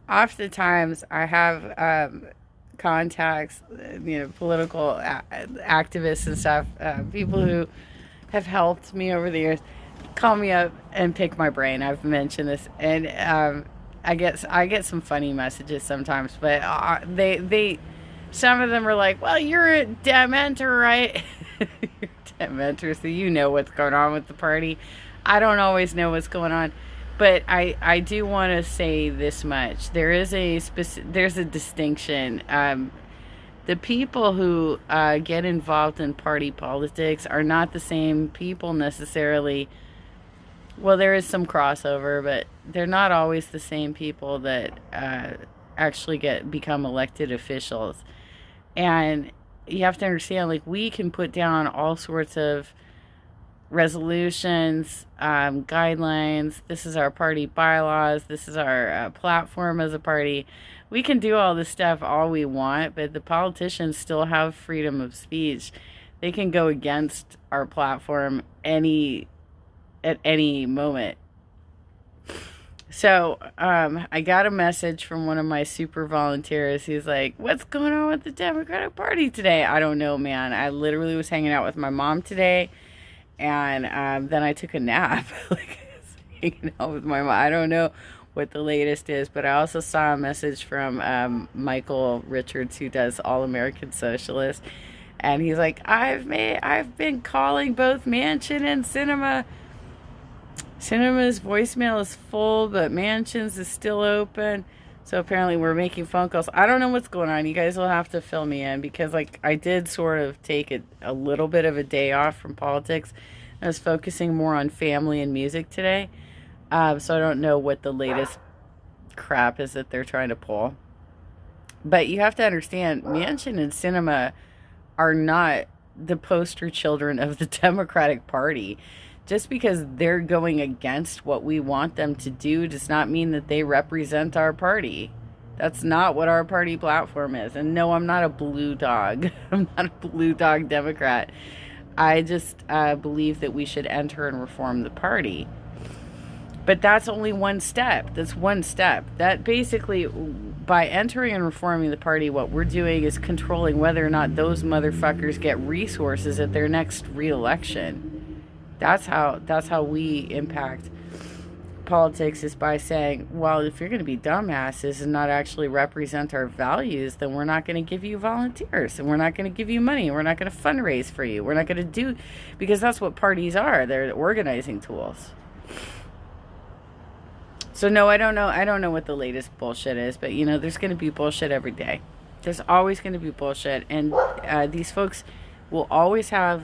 oftentimes I have contacts, political activists and stuff, people who have helped me over the years, call me up and pick my brain. I've mentioned this, and I get some funny messages sometimes, but they some of them are like, "Well, you're a Dementor, right?" You're a Dementor, so you know what's going on with the party. I don't always know what's going on, but I do want to say this much: there's a distinction. The people who get involved in party politics are not the same people necessarily. Well, there is some crossover, but they're not always the same people that actually get become elected officials. And you have to understand, like, we can put down all sorts of resolutions, guidelines. This is our party bylaws. This is our platform as a party. We can do all this stuff all we want, but the politicians still have freedom of speech. They can go against our platform at any moment. So I got a message from one of my super volunteers. He's like, "What's going on with the Democratic Party today?" I don't know, man. I literally was hanging out with my mom today, and then I took a nap. Like, I was hanging out with my mom. I don't know what the latest is, but I also saw a message from Michael Richards, who does All American Socialist, and he's like, I've been calling both Manchin and Cinema. Cinema's voicemail is full, but Mansions is still open. So apparently we're making phone calls. I don't know what's going on. You guys will have to fill me in, because like I did sort of take a little bit of a day off from politics. I was focusing more on family and music today. So I don't know what the latest crap is that they're trying to pull. But you have to understand, Manchin and Cinema are not the poster children of the Democratic Party. Just because they're going against what we want them to do does not mean that they represent our party. That's not what our party platform is. And no, I'm not a blue dog. I'm not a blue dog Democrat. I just believe that we should enter and reform the party. But that's only one step. That's one step. That basically, by entering and reforming the party, what we're doing is controlling whether or not those motherfuckers get resources at their next re-election. That's how we impact politics, is by saying, well, if you're going to be dumbasses and not actually represent our values, then we're not going to give you volunteers, and we're not going to give you money. We're not going to fundraise for you. We're not going to do, because that's what parties are. They're organizing tools. So no, I don't know. I don't know what the latest bullshit is, but there's going to be bullshit every day. There's always going to be bullshit, and these folks will always have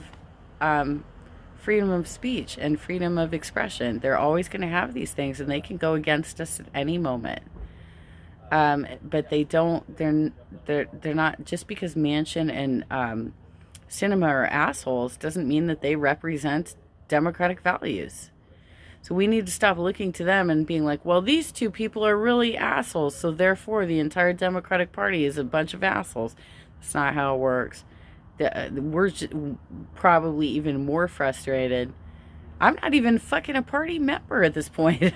freedom of speech and freedom of expression. They're always going to have these things, and they can go against us at any moment. But they don't. They're not, just because Manchin and Cinema are assholes doesn't mean that they represent democratic values. So we need to stop looking to them and being like, well, these two people are really assholes, so therefore the entire Democratic Party is a bunch of assholes. That's not how it works. We're probably even more frustrated. I'm not even fucking a party member at this point.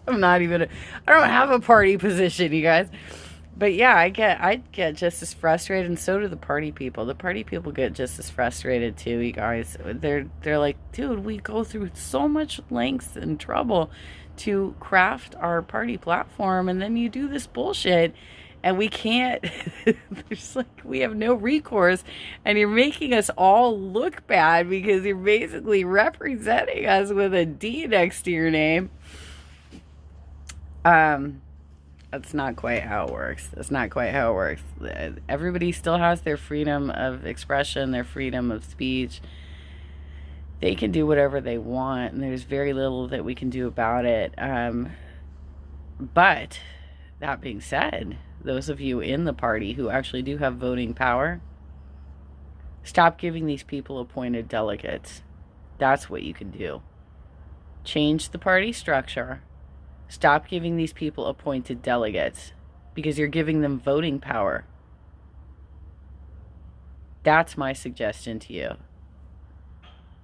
I'm not even I don't have a party position, you guys. But yeah, I get just as frustrated, and so do the party people. The party people get just as frustrated too, you guys. They're like, dude, we go through so much lengths and trouble to craft our party platform, and then you do this bullshit, and we can't. There's like, we have no recourse, and you're making us all look bad because you're basically representing us with a D next to your name. That's not quite how it works. That's not quite how it works. Everybody still has their freedom of expression, their freedom of speech. They can do whatever they want, and there's very little that we can do about it. But that being said, those of you in the party who actually do have voting power, stop giving these people appointed delegates. That's what you can do. Change the party structure. Stop giving these people appointed delegates, because you're giving them voting power. That's my suggestion to you.